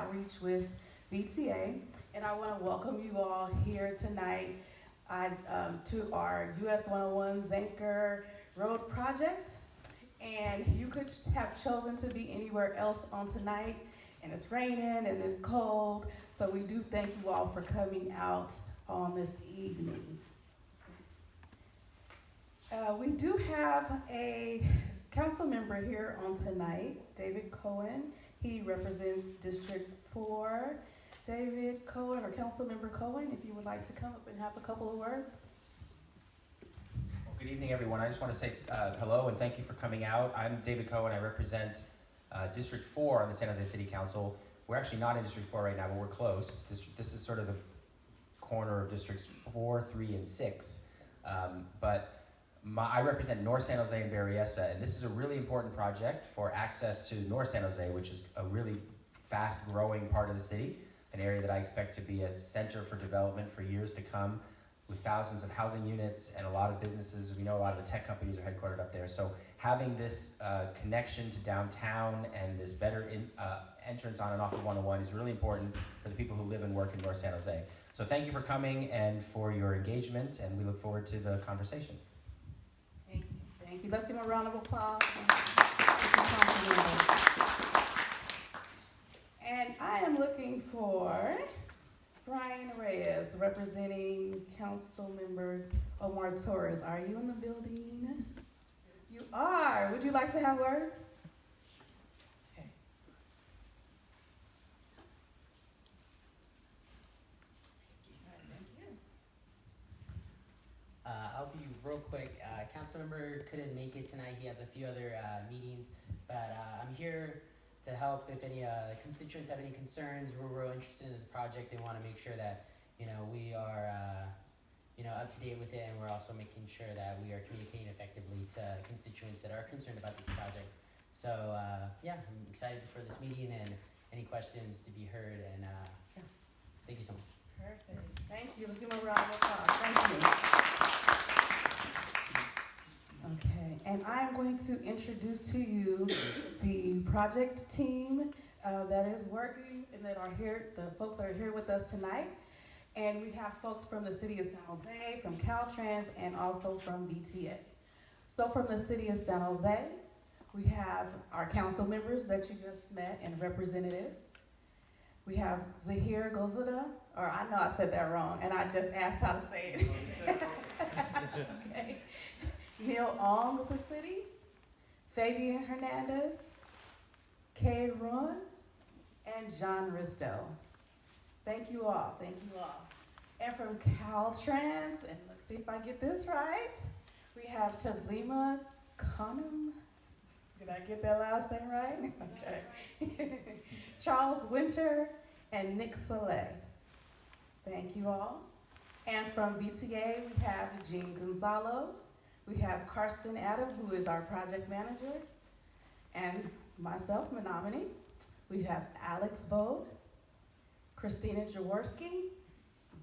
Outreach with VTA, and I want to welcome you all here tonight to our US 101 Zanker Road Project. And you could have chosen to be anywhere else on tonight, and it's raining and it's cold, so we do thank you all for coming out on this evening. We do have a council member here on tonight, David Cohen. He represents District 4. David Cohen, or Councilmember Cohen, if you would like to come up and have a couple of words. Well, good evening, everyone. I just want to say hello and thank you for coming out. I'm David Cohen. I represent District 4 on the San Jose City Council. We're actually not in District 4 right now, but we're close. This is sort of the corner of Districts 4, 3, and 6. I represent North San Jose and Berryessa, and this is a really important project for access to North San Jose, which is a really fast-growing part of the city, an area that I expect to be a center for development for years to come, with thousands of housing units and a lot of businesses. We know a lot of the tech companies are headquartered up there, so having this connection to downtown and this better entrance on and off of 101 is really important for the people who live and work in North San Jose. So thank you for coming and for your engagement, and we look forward to the conversation. Thank you. Let's give him a round of applause. And I am looking for Brian Reyes, representing Councilmember Omar Torres. Are you in the building? You are. Would you like to have words? Okay. Thank you. I'll be real quick. Councilmember couldn't make it tonight. He has a few other meetings, but I'm here to help if any constituents have any concerns. We're real interested in the project and want to make sure that we are up to date with it, and we're also making sure that we are communicating effectively to constituents that are concerned about this project. So I'm excited for this meeting and any questions to be heard, and thank you so much. Perfect. Thank you. Let's give him a round of applause. Thank you. Okay, and I'm going to introduce to you the project team that is working and that are here, the folks that are here with us tonight. And we have folks from the City of San Jose, from Caltrans, and also from VTA. So from the City of San Jose, we have our council members that you just met and representative. We have Zahir Gozada, or I know I said that wrong, and I just asked how to say it. Okay. Neil Ong with the city, Fabian Hernandez, Kay Ruan, and John Risto. Thank you all, thank you all. And from Caltrans, and let's see if I get this right, we have Taslima Khanum. Did I get that last name right? Okay. Charles Winter and Nick Saleh. Thank you all. And from VTA, we have Jean Gonzalo. We have Karsten Adam, who is our project manager, and myself, Menominee. We have Alex Bode, Christina Jaworski,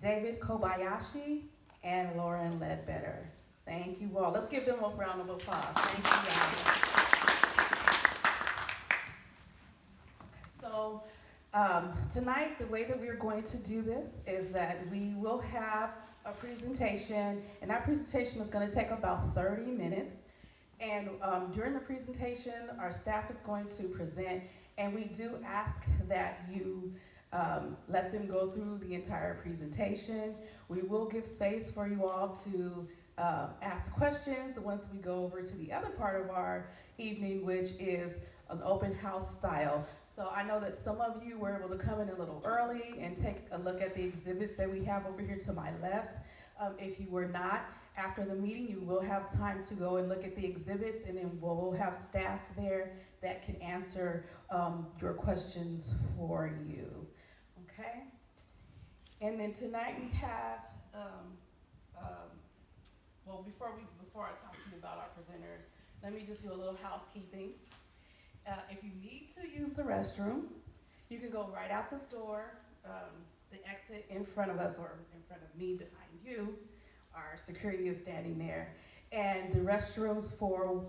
David Kobayashi, and Lauren Ledbetter. Thank you all. Let's give them a round of applause. Thank you guys. So tonight, the way that we're going to do this is that we will have a presentation, and that presentation is going to take about 30 minutes. And during the presentation, our staff is going to present, and we do ask that you let them go through the entire presentation. We will give space for you all to ask questions once we go over to the other part of our evening, which is an open house style. So I know that some of you were able to come in a little early and take a look at the exhibits that we have over here to my left. If you were not, after the meeting, you will have time to go and look at the exhibits, and then we'll have staff there that can answer your questions for you, okay? And then tonight we have, before I talk to you about our presenters, let me just do a little housekeeping. If you need to use the restroom, you can go right out this door, the exit in front of us, or in front of me behind you. Our security is standing there. And the restrooms for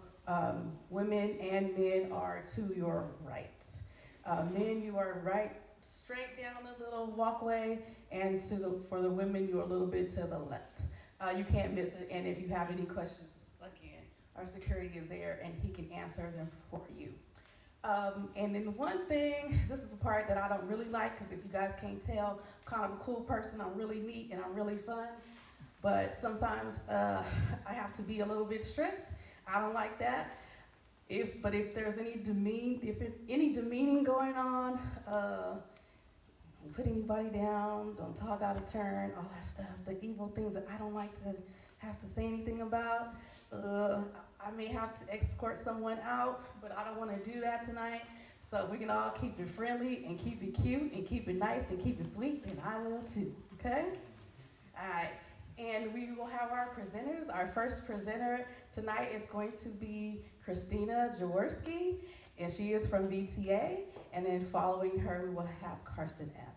women and men are to your right. Men, you are right straight down the little walkway, and for the women, you're a little bit to the left. You can't miss it, and if you have any questions, again, our security is there, and he can answer them for you. And then one thing, this is the part that I don't really like, because if you guys can't tell, I'm kind of a cool person. I'm really neat and I'm really fun, but sometimes I have to be a little bit strict. I don't like that. But if there's any demeaning going on, don't put anybody down, don't talk out of turn, all that stuff, the evil things that I don't like to have to say anything about. I may have to escort someone out, but I don't want to do that tonight. So if we can all keep it friendly and keep it cute and keep it nice and keep it sweet, then I will too, okay? All right, and we will have our presenters. Our first presenter tonight is going to be Christina Jaworski, and she is from VTA, and then following her, we will have Karsten App.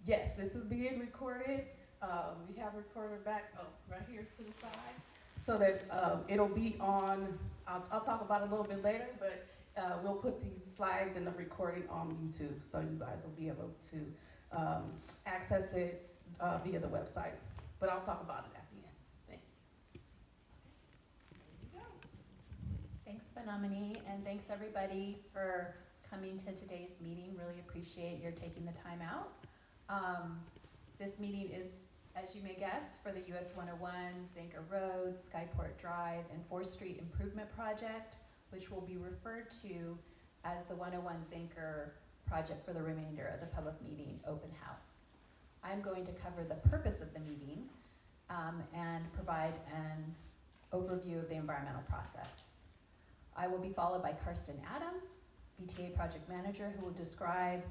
Yes, this is being recorded. We have a recorder back right here to the side, so that it'll be on. I'll talk about it a little bit later, but we'll put these slides and the recording on YouTube, so you guys will be able to access it via the website. But I'll talk about it at the end. Thank you. Thanks, Phenomene, and thanks everybody for coming to today's meeting. Really appreciate your taking the time out. This meeting is, as you may guess, for the US 101, Zanker Road, Skyport Drive, and 4th Street Improvement Project, which will be referred to as the 101 Zanker Project for the remainder of the public meeting open house. I'm going to cover the purpose of the meeting and provide an overview of the environmental process. I will be followed by Karsten Adam, VTA Project Manager, who will describe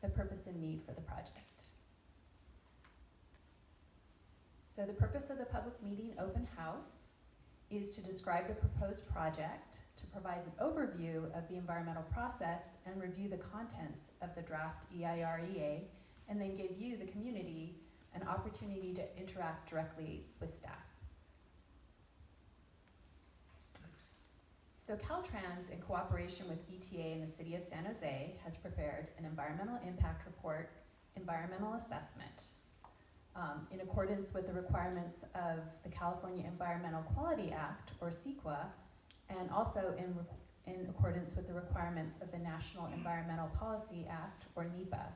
the purpose and need for the project. So the purpose of the public meeting open house is to describe the proposed project, to provide an overview of the environmental process and review the contents of the draft EIR-EA, and then give you, the community, an opportunity to interact directly with staff. So Caltrans, in cooperation with VTA and the City of San Jose, has prepared an environmental impact report, environmental assessment, in accordance with the requirements of the California Environmental Quality Act, or CEQA, and also in accordance with the requirements of the National Environmental Policy Act, or NEPA.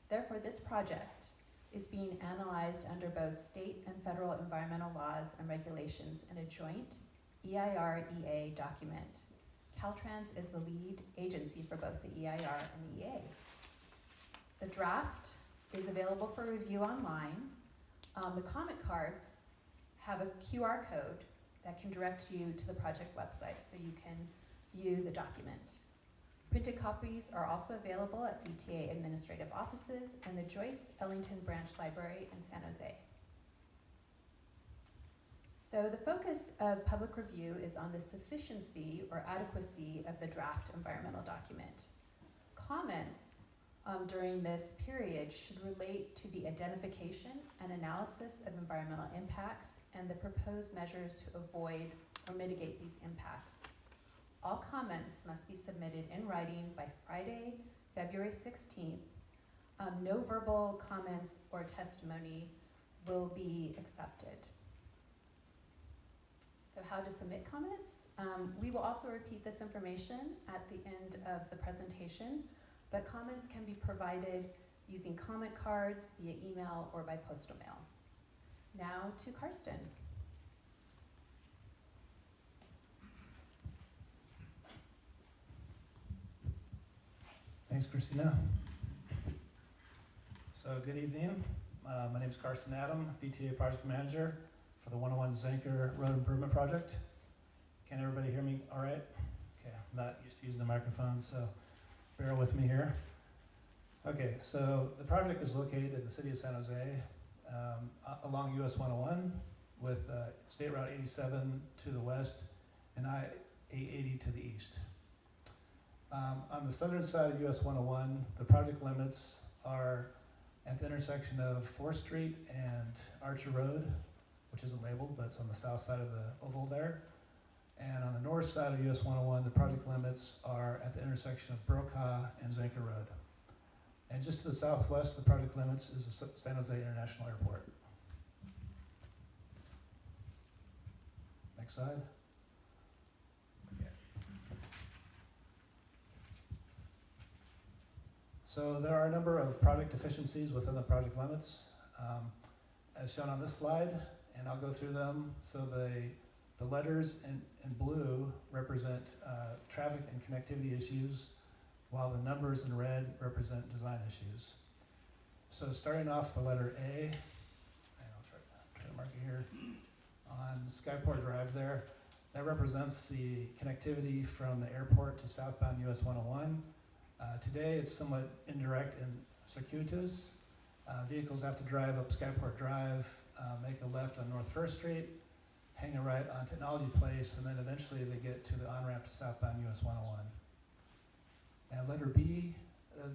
Therefore, this project is being analyzed under both state and federal environmental laws and regulations in a joint EIR-EA document. Caltrans is the lead agency for both the EIR and EA. The draft is available for review online. The comment cards have a QR code that can direct you to the project website so you can view the document. Printed copies are also available at VTA administrative offices and the Joyce Ellington Branch Library in San Jose. So the focus of public review is on the sufficiency or adequacy of the draft environmental document. Comments during this period should relate to the identification and analysis of environmental impacts and the proposed measures to avoid or mitigate these impacts. All comments must be submitted in writing by Friday, February 16th. No verbal comments or testimony will be accepted. So how to submit comments? We will also repeat this information at the end of the presentation, but comments can be provided using comment cards, via email, or by postal mail. Now to Karsten. Thanks, Christina. So good evening. My name is Karsten Adam, VTA Project Manager for the 101 Zanker Road Improvement Project. Can everybody hear me all right? Okay, I'm not used to using the microphone, so bear with me here. Okay, so the project is located in the city of San Jose along US 101 with State Route 87 to the west and I-880 to the east. On the southern side of US 101, the project limits are at the intersection of 4th Street and Archer Road, which isn't labeled, but it's on the south side of the oval there. And on the north side of US 101, the project limits are at the intersection of Brokaw and Zanker Road. And just to the southwest of the project limits is the San Jose International Airport. Next slide. Okay. So there are a number of project deficiencies within the project limits, as shown on this slide, and I'll go through them. So the letters in blue represent traffic and connectivity issues, while the numbers in red represent design issues. So starting off the letter A, and I'll try to mark it here, on Skyport Drive there, that represents the connectivity from the airport to southbound US 101. Today it's somewhat indirect and circuitous. Vehicles have to drive up Skyport Drive, make a left on North First Street, hang a right on Technology Place, and then eventually they get to the on-ramp to southbound US 101. And letter B,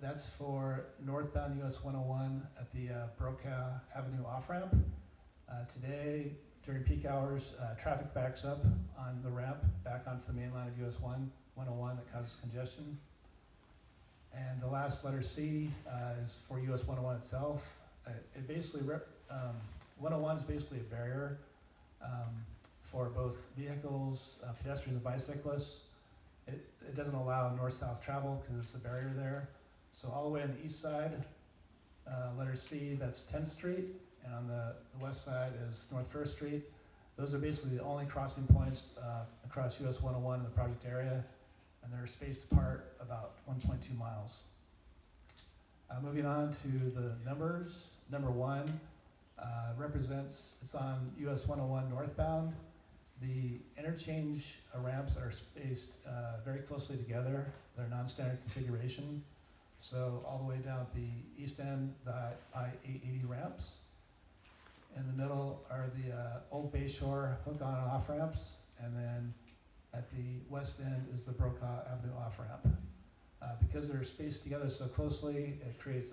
that's for northbound US 101 at the Brokaw Avenue off-ramp. Today, during peak hours, traffic backs up on the ramp back onto the main line of US 101 that causes congestion. And the last letter C is for US 101 itself. It basically, 101 is basically a barrier for both vehicles, pedestrians and bicyclists. It doesn't allow north-south travel because there's a barrier there. So all the way on the east side, letter C, that's 10th Street, and on the west side is North First Street. Those are basically the only crossing points across US 101 in the project area, and they're spaced apart about 1.2 miles. Moving on to the numbers, number 1 represents, it's on US 101 northbound. The interchange ramps are spaced very closely together. They're non-standard configuration. So all the way down at the east end, the I-880 ramps. In the middle are the Old Bayshore hook-on and off ramps, and then at the west end is the Brokaw Avenue off ramp. Because they're spaced together so closely, it creates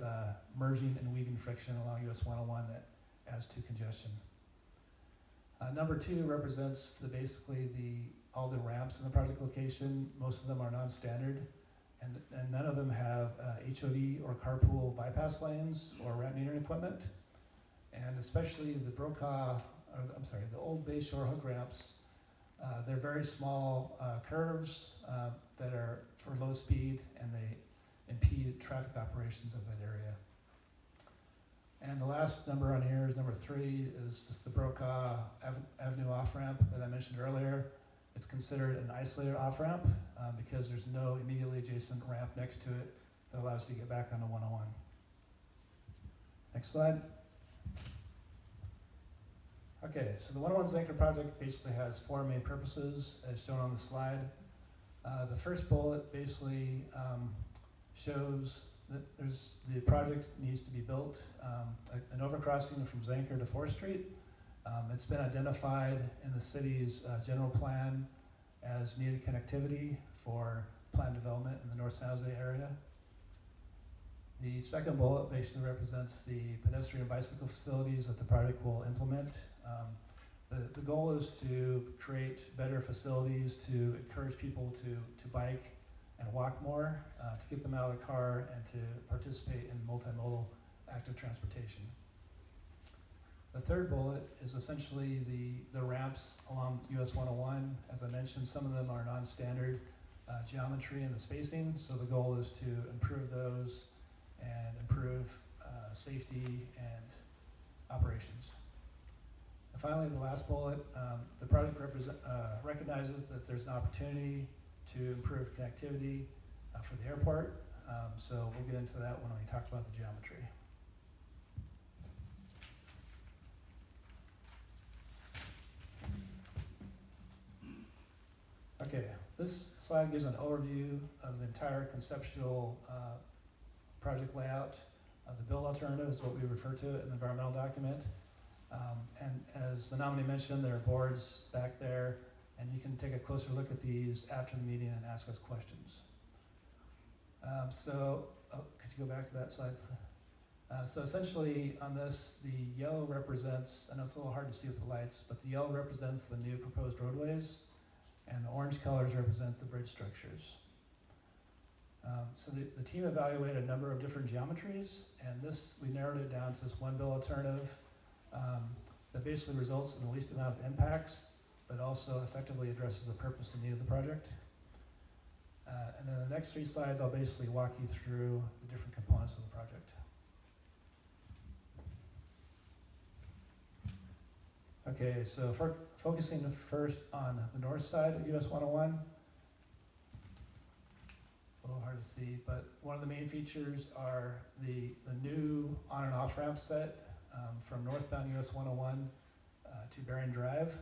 merging and weaving friction along US 101 that adds to congestion. Number 2 represents all the ramps in the project location. Most of them are non-standard, and none of them have HOV or carpool bypass lanes or ramp metering equipment. And especially the the Old Bayshore hook ramps, they're very small curves that are for low speed, and they impede traffic operations of that area. And the last number on here is number 3, is just the Brokaw Avenue off-ramp that I mentioned earlier. It's considered an isolated off-ramp because there's no immediately adjacent ramp next to it that allows you to get back onto 101. Next slide. Okay, so the 101 Zanker project basically has 4 main purposes as shown on the slide. The first bullet basically shows that the project needs to be built, an overcrossing from Zanker to 4th Street. It's been identified in the city's general plan as needed connectivity for planned development in the North San Jose area. The second bullet basically represents the pedestrian and bicycle facilities that the project will implement. The goal is to create better facilities to encourage people to bike and walk more, to get them out of the car and to participate in multimodal active transportation. The third bullet is essentially the ramps along US 101. As I mentioned, some of them are non-standard geometry and the spacing, so the goal is to improve those and improve safety and operations. And finally, the last bullet, the project recognizes that there's an opportunity to improve connectivity for the airport, so we'll get into that when we talk about the geometry. Okay, this slide gives an overview of the entire conceptual project layout. The build alternative is what we refer to it in the environmental document. And as Menominee mentioned, there are boards back there, and you can take a closer look at these after the meeting and ask us questions. Could you go back to that slide? So essentially on this, the yellow represents, I know it's a little hard to see with the lights, but the yellow represents the new proposed roadways, and the orange colors represent the bridge structures. So the team evaluated a number of different geometries, and we narrowed it down to this one bill alternative that basically results in the least amount of impacts, but also effectively addresses the purpose and need of the project. And then the next 3 slides, I'll basically walk you through the different components of the project. Okay, so focusing first on the north side of US 101. It's a little hard to see, but one of the main features are the new on and off ramp set from northbound US 101 to Bering Drive.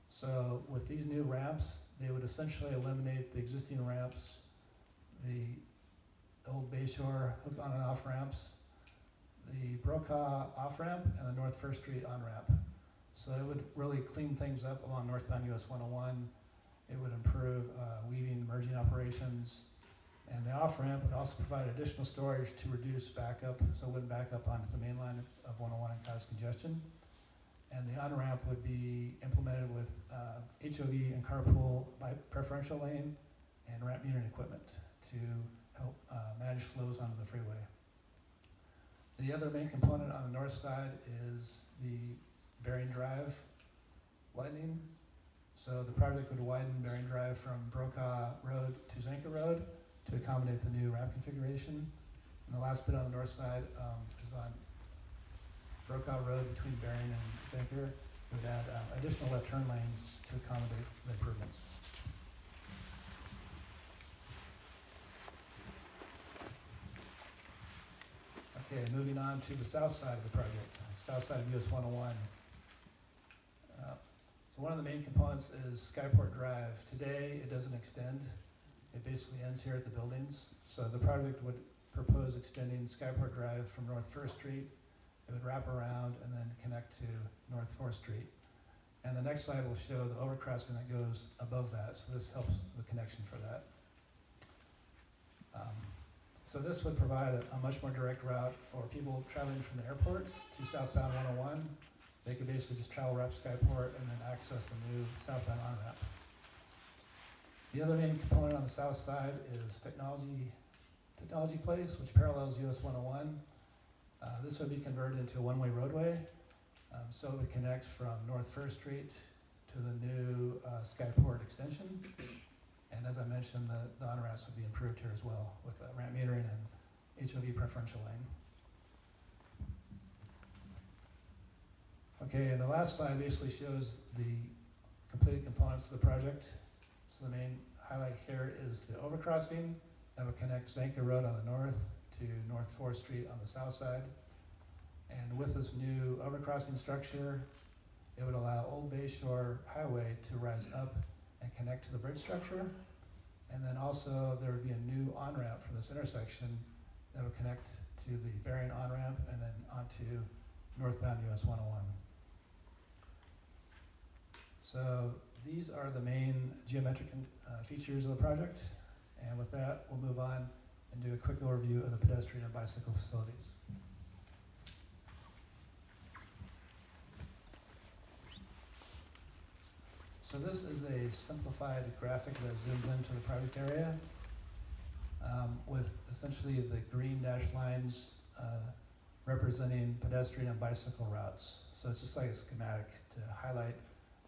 So with these new ramps, they would essentially eliminate the existing ramps, the old Bayshore hook on and off ramps, the Brokaw off ramp, and the North First Street on ramp. So it would really clean things up along northbound US 101. It would improve weaving, merging operations, and the off ramp would also provide additional storage to reduce backup, so it wouldn't back up onto the main line of 101 and cause congestion. And the on-ramp would be implemented with HOV and carpool by preferential lane and ramp metering equipment to help manage flows onto the freeway. The other main component on the north side is the Bering Drive widening. So the project would widen Bering Drive from Brokaw Road to Zanker Road to accommodate the new ramp configuration. And the last bit on the north side is on Brokaw Road between Bering and Zanker. Would add additional left turn lanes to accommodate the improvements. Okay, moving on to the south side of the project, south side of US 101. So one of the main components is Skyport Drive. Today, it doesn't extend. It basically ends here at the buildings. So the project would propose extending Skyport Drive from North First Street. It would wrap around and then connect to North 4th Street. And the next slide will show the overcrossing that goes above that, so this helps the connection for that. So this would provide a much more direct route for people traveling from the airport to southbound 101. They could basically just travel up Skyport and then access the new southbound on-ramp. The other main component on the south side is Technology Place, which parallels US 101. This would be converted into a one-way roadway, so it would connect from North 1st Street to the new Skyport extension. And as I mentioned, the on-ramps would be improved here as well with ramp metering and HOV preferential lane. Okay, and the last slide basically shows the completed components of the project. So the main highlight here is the overcrossing that would connect Zanker Road on the north to North 4th Street on the south side. And with this new overcrossing structure, it would allow Old Bayshore Highway to rise up and connect to the bridge structure. And then also there would be a new on-ramp from this intersection that would connect to the Bering on-ramp and then onto northbound US 101. So these are the main geometric features of the project. And with that, we'll move on and do a quick overview of the pedestrian and bicycle facilities. So this is a simplified graphic that zooms into the project area with essentially the green dashed lines representing pedestrian and bicycle routes. So it's just like a schematic to highlight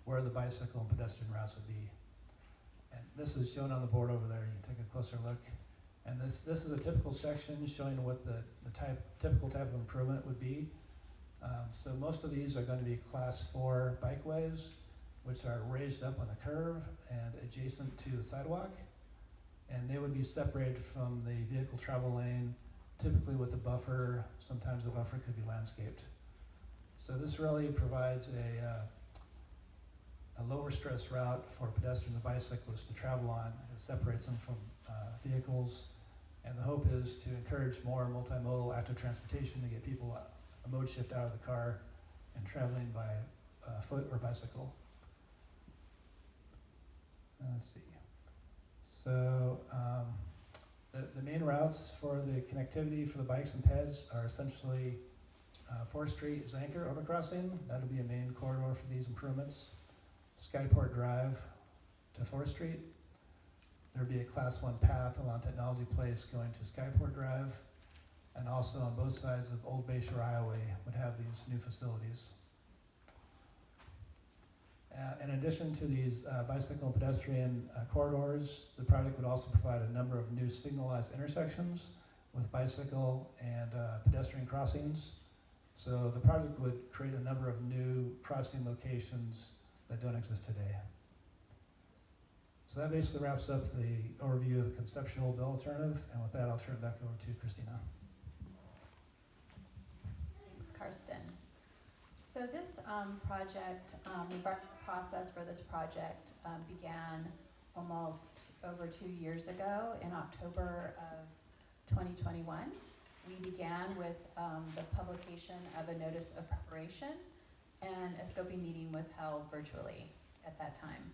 where the bicycle and pedestrian routes would be. And this is shown on the board over there. You can take a closer look. And this is a typical section showing what the typical type of improvement would be. So most of these are going to be class 4 bikeways, which are raised up on the curve and adjacent to the sidewalk. And they would be separated from the vehicle travel lane, typically with a buffer. Sometimes the buffer could be landscaped. So this really provides a lower stress route for pedestrians and bicyclists to travel on. It separates them from vehicles. And the hope is to encourage more multimodal active transportation to get people a mode shift out of the car and traveling by foot or bicycle. Let's see. So the main routes for the connectivity for the bikes and peds are essentially 4th Street, Zanker overcrossing. That'll be a main corridor for these improvements. Skyport Drive to 4th Street. There'd be a Class 1 path along Technology Place going to Skyport Drive, and also on both sides of Old Bayshore Highway would have these new facilities. In addition to these bicycle and pedestrian corridors, the project would also provide a number of new signalized intersections with bicycle and pedestrian crossings. So the project would create a number of new crossing locations that don't exist today. So that basically wraps up the overview of the conceptual bill alternative, and with that, I'll turn it back over to Christina. Thanks, Karsten. So this project, the process for this project began almost over 2 years ago in October of 2021. We began with the publication of a notice of preparation, and a scoping meeting was held virtually at that time.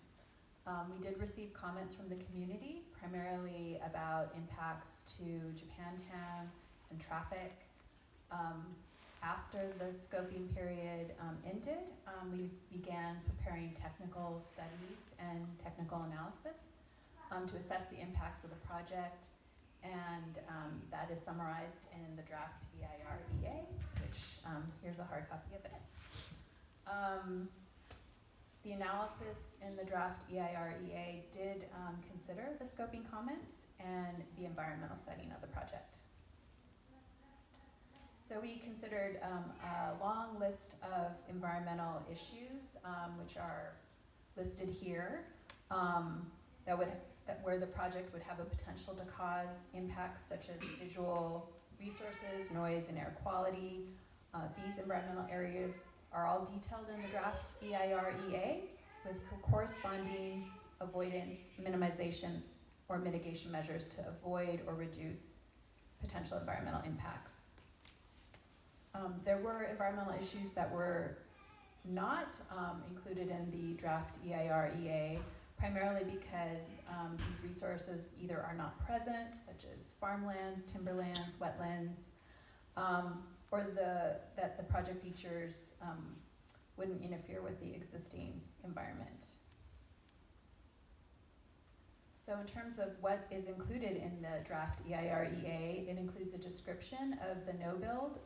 We did receive comments from the community, primarily about impacts to Japantown and traffic. After the scoping period ended, we began preparing technical studies and technical analysis to assess the impacts of the project, and that is summarized in the draft EIR-EA, which here's a hard copy of it. The analysis in the draft EIR-EA did consider the scoping comments and the environmental setting of the project. So we considered a long list of environmental issues, which are listed here, where the project would have a potential to cause impacts such as visual resources, noise, and air quality. These environmental areas are all detailed in the draft EIR-EA with corresponding avoidance, minimization, or mitigation measures to avoid or reduce potential environmental impacts. There were environmental issues that were not included in the draft EIR-EA, primarily because these resources either are not present, such as farmlands, timberlands, wetlands, or that the project features wouldn't interfere with the existing environment. So in terms of what is included in the draft EIR-EA, it includes a description of the no-build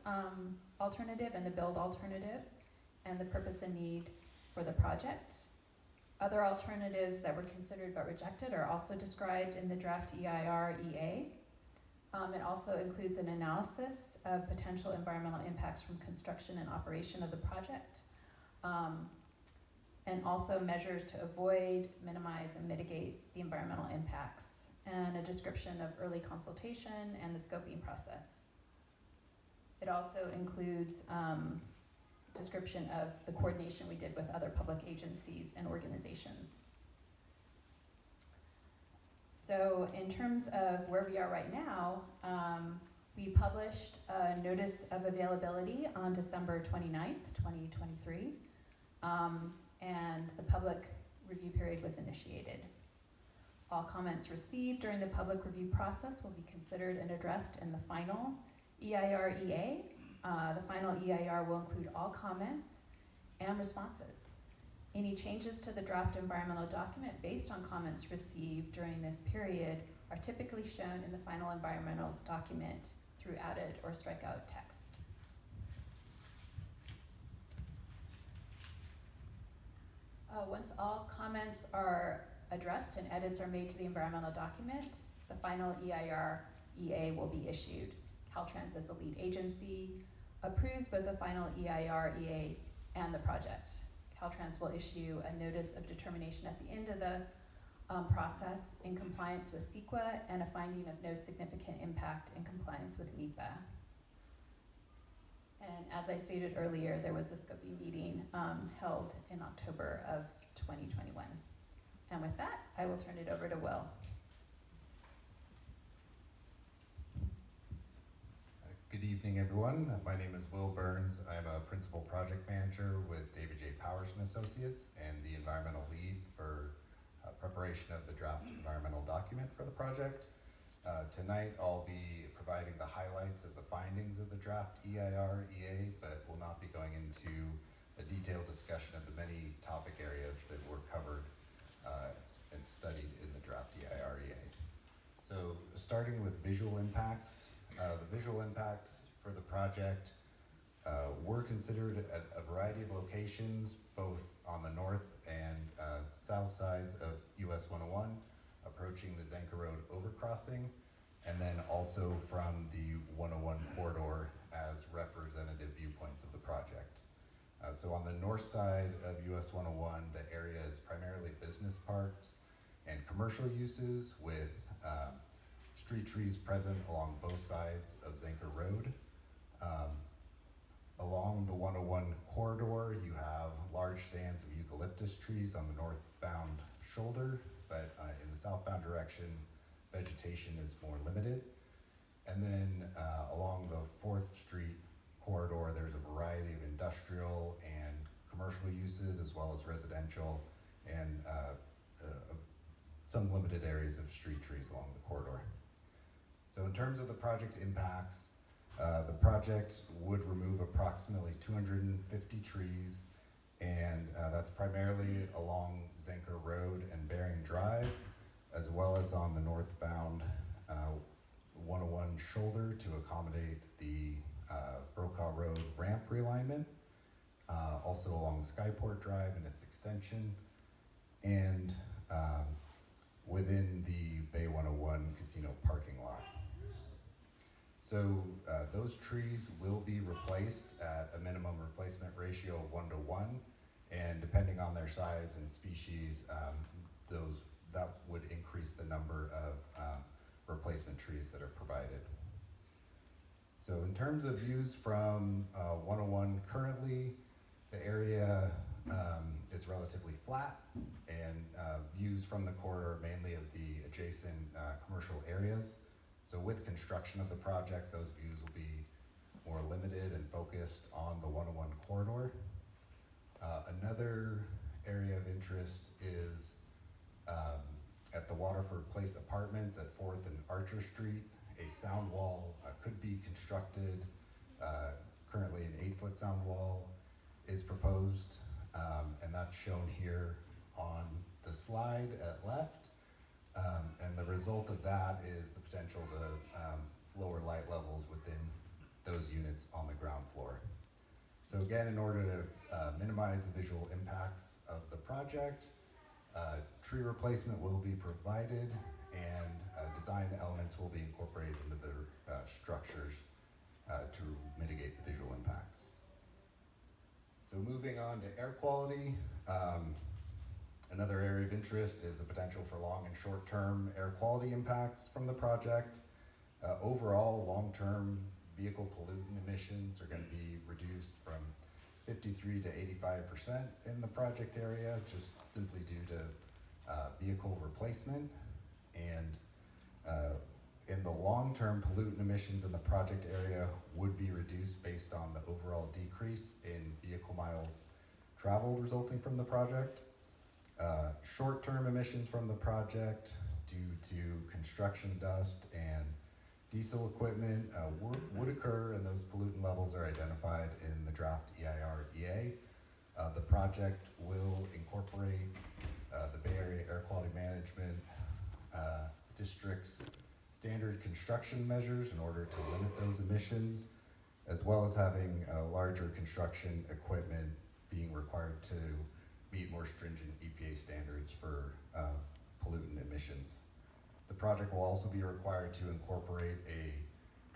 alternative and the build alternative, and the purpose and need for the project. Other alternatives that were considered but rejected are also described in the draft EIR-EA. It also includes an analysis of potential environmental impacts from construction and operation of the project, and also measures to avoid, minimize, and mitigate the environmental impacts, and a description of early consultation and the scoping process. It also includes description of the coordination we did with other public agencies and organizations. So in terms of where we are right now, we published a notice of availability on December 29th, 2023, and the public review period was initiated. All comments received during the public review process will be considered and addressed in the final EIR-EA. The final EIR will include all comments and responses. Any changes to the draft environmental document based on comments received during this period are typically shown in the final environmental document through added or strikeout text. Once all comments are addressed and edits are made to the environmental document, the final EIR-EA will be issued. Caltrans, as the lead agency, approves both the final EIR-EA and the project. Caltrans will issue a notice of determination at the end of the process in compliance with CEQA and a finding of no significant impact in compliance with NEPA. And as I stated earlier, there was a scoping meeting held in October of 2021. And with that, I will turn it over to Will. Good evening, everyone. My name is Will Burns. I'm a principal project manager with David J. Powers and Associates and the environmental lead for preparation of the draft environmental document for the project. Tonight, I'll be providing the highlights of the findings of the draft EIR-EA, but will not be going into a detailed discussion of the many topic areas that were covered and studied in the draft EIREA. So starting with visual impacts, the visual impacts for the project were considered at a variety of locations, both on the north and south sides of US 101, approaching the Zanker Road overcrossing, and then also from the 101 corridor as representative viewpoints of the project. So on the north side of US 101, the area is primarily business parks and commercial uses with street trees present along both sides of Zanker Road. Along the 101 corridor, you have large stands of eucalyptus trees on the northbound shoulder, but in the southbound direction, vegetation is more limited. And then along the 4th Street corridor, there's a variety of industrial and commercial uses, as well as residential and some limited areas of street trees along the corridor. So in terms of the project impacts, the project would remove approximately 250 trees, and that's primarily along Zanker Road and Bering Drive, as well as on the northbound 101 shoulder to accommodate the Brokaw Road ramp realignment, also along Skyport Drive and its extension, and within the Bay 101 casino parking lot. So those trees will be replaced at a minimum replacement ratio of 1:1, and depending on their size and species, that would increase the number of replacement trees that are provided. So in terms of views from 101 currently, the area is relatively flat, and views from the corridor mainly of the adjacent commercial areas. So with construction of the project, those views will be more limited and focused on the 101 corridor. Another area of interest is at the Waterford Place Apartments at 4th and Archer Street. A sound wall could be constructed. Currently an 8-foot sound wall is proposed, and that's shown here on the slide at left. And the result of that is the potential to lower light levels within those units on the ground floor. So again, in order to minimize the visual impacts of the project, tree replacement will be provided, and design elements will be incorporated into the structures to mitigate the visual impacts. So moving on to air quality, another area of interest is the potential for long and short-term air quality impacts from the project. Overall, long-term vehicle pollutant emissions are going to be reduced from 53 to 85% in the project area, just simply due to vehicle replacement. And in the long-term, pollutant emissions in the project area would be reduced based on the overall decrease in vehicle miles traveled resulting from the project. Short-term emissions from the project due to construction dust and diesel equipment would occur, and those pollutant levels are identified in the draft EIREA. The project will incorporate the Bay Area Air Quality Management District's standard construction measures in order to limit those emissions, as well as having larger construction equipment being required to meet more stringent EPA standards for pollutant emissions. The project will also be required to incorporate a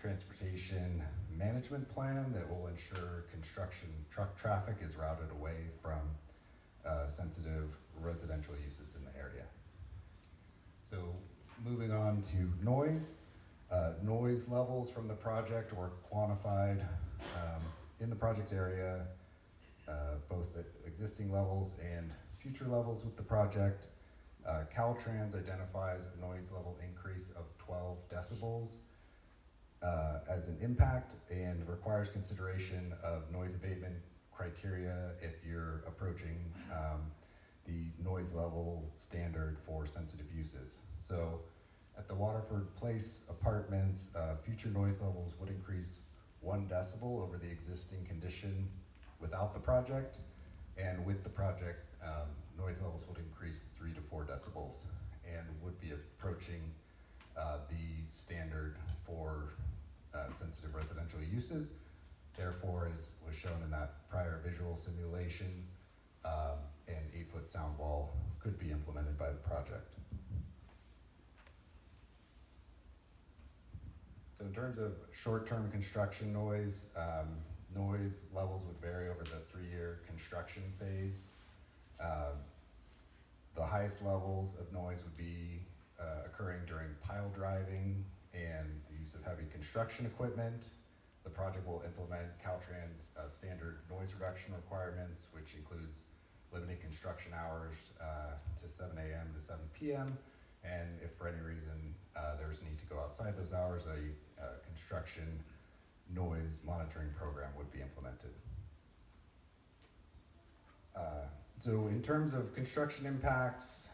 transportation management plan that will ensure construction truck traffic is routed away from sensitive residential uses in the area. So moving on to noise. Noise levels from the project were quantified in the project area, both the existing levels and future levels with the project. Caltrans identifies a noise level increase of 12 decibels as an impact, and requires consideration of noise abatement criteria if you're approaching the noise level standard for sensitive uses. So at the Waterford Place Apartments, future noise levels would increase 1 decibel over the existing condition without the project. And with the project, noise levels would increase 3 to 4 decibels and would be approaching the standard for sensitive residential uses. Therefore, as was shown in that prior visual simulation, an 8-foot sound wall could be implemented by the project. So in terms of short-term construction noise, noise levels would vary over the 3-year construction phase. The highest levels of noise would be occurring during pile driving and the use of heavy construction equipment. The project will implement Caltrans standard noise reduction requirements, which includes limiting construction hours to 7 a.m. to 7 p.m. And if for any reason there's need to go outside those hours, a construction noise monitoring program would be implemented. So in terms of construction impacts,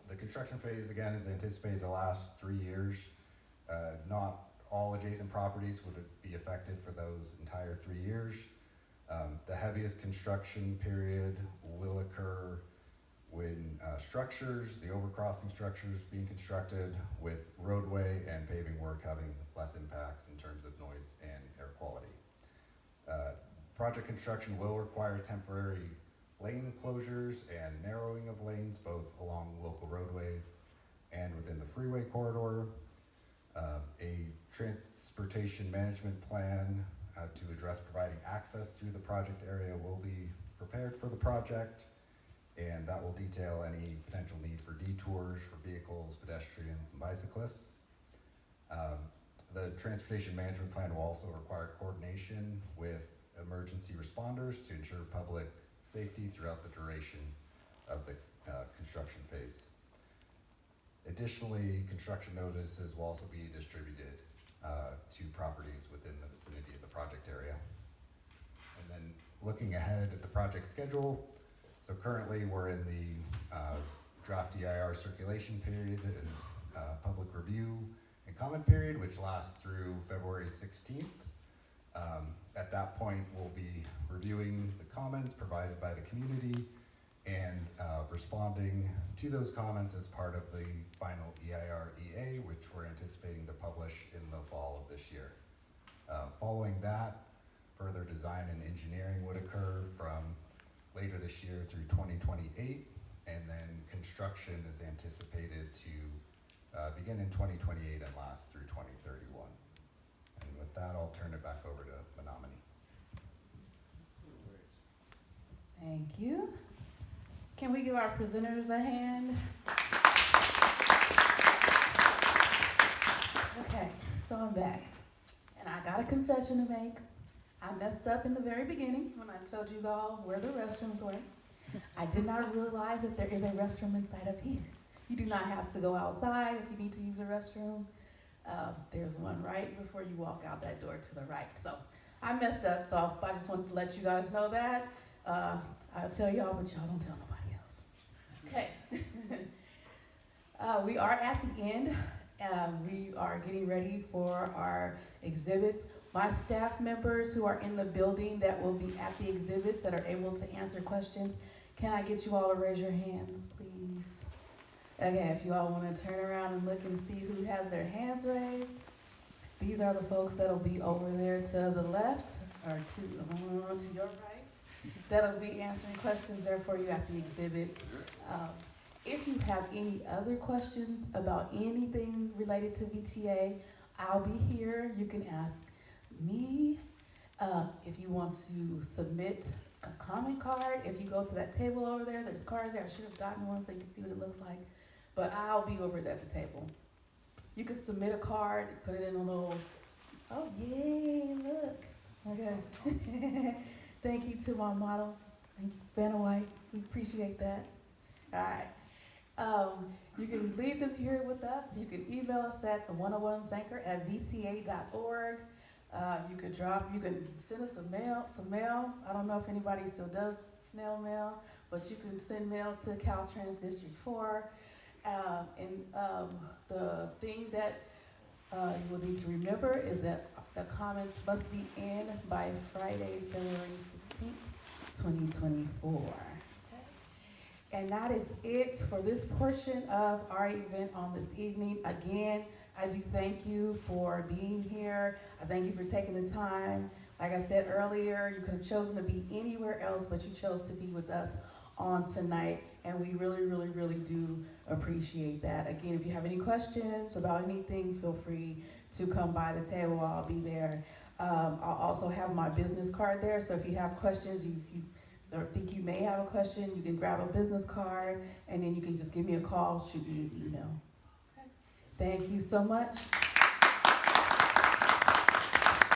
the construction phase again is anticipated to last 3 years. Not all adjacent properties would be affected for those entire 3 years. The heaviest construction period will occur when structures, the overcrossing structures being constructed, with roadway and paving work having less impacts in terms of noise and air quality. Project construction will require temporary lane closures and narrowing of lanes both along local roadways and within the freeway corridor. A transportation management plan to address providing access through the project area will be prepared for the project, and that will detail any potential need for detours for vehicles, pedestrians, and bicyclists. The transportation management plan will also require coordination with emergency responders to ensure public safety throughout the duration of the construction phase. Additionally, construction notices will also be distributed to properties within the vicinity of the project area. And then looking ahead at the project schedule, so currently we're in the draft EIR circulation period and public review and comment period, which lasts through February 16th. At that point, we'll be reviewing the comments provided by the community and responding to those comments as part of the final EIR EA, which we're anticipating to publish in the fall of this year. Following that, further design and engineering would occur from later this year through 2028, and then construction is anticipated to begin in 2028 and last through 2031. And with that, I'll turn it back over to Menominee. Thank you. Can we give our presenters a hand? Okay, so I'm back. And I got a confession to make. I messed up in the very beginning when I told you all where the restrooms were. I did not realize that there is a restroom inside of here. You do not have to go outside if you need to use a restroom. There's one right before you walk out that door to the right. So I messed up, so I just wanted to let you guys know that. I'll tell y'all, but y'all don't tell nobody else. Okay. We are at the end. We are getting ready for our exhibits. My staff members who are in the building that will be at the exhibits that are able to answer questions, can I get you all to raise your hands, please? Okay, if you all want to turn around and look and see who has their hands raised. These are the folks that'll be over there to the left, or to your right. That'll be answering questions there for you at the exhibits. If you have any other questions about anything related to VTA, I'll be here. You can ask me. If you want to submit a comment card, if you go to that table over there, there's cards there. I should have gotten one so you can see what it looks like. But I'll be over there at the table. You can submit a card, put it in a little, oh yay, look. Okay. Thank you to my model. Thank you, Vanna White. We appreciate that. All right. You can leave them here with us. You can email us at 101zanker@vca.org. You can send us some mail. I don't know if anybody still does snail mail, but you can send mail to Caltrans District 4. The thing that you will need to remember is that the comments must be in by Friday, February 16th, 2024. And that is it for this portion of our event on this evening. Again, I do thank you for being here. I thank you for taking the time. Like I said earlier, you could have chosen to be anywhere else, but you chose to be with us on tonight. And we really, really, really do appreciate that. Again, if you have any questions about anything, feel free to come by the table. I'll be there. I'll also have my business card there. So if you have questions, or think you may have a question, you can grab a business card, and then you can just give me a call, shoot me an email. Okay. Thank you so much.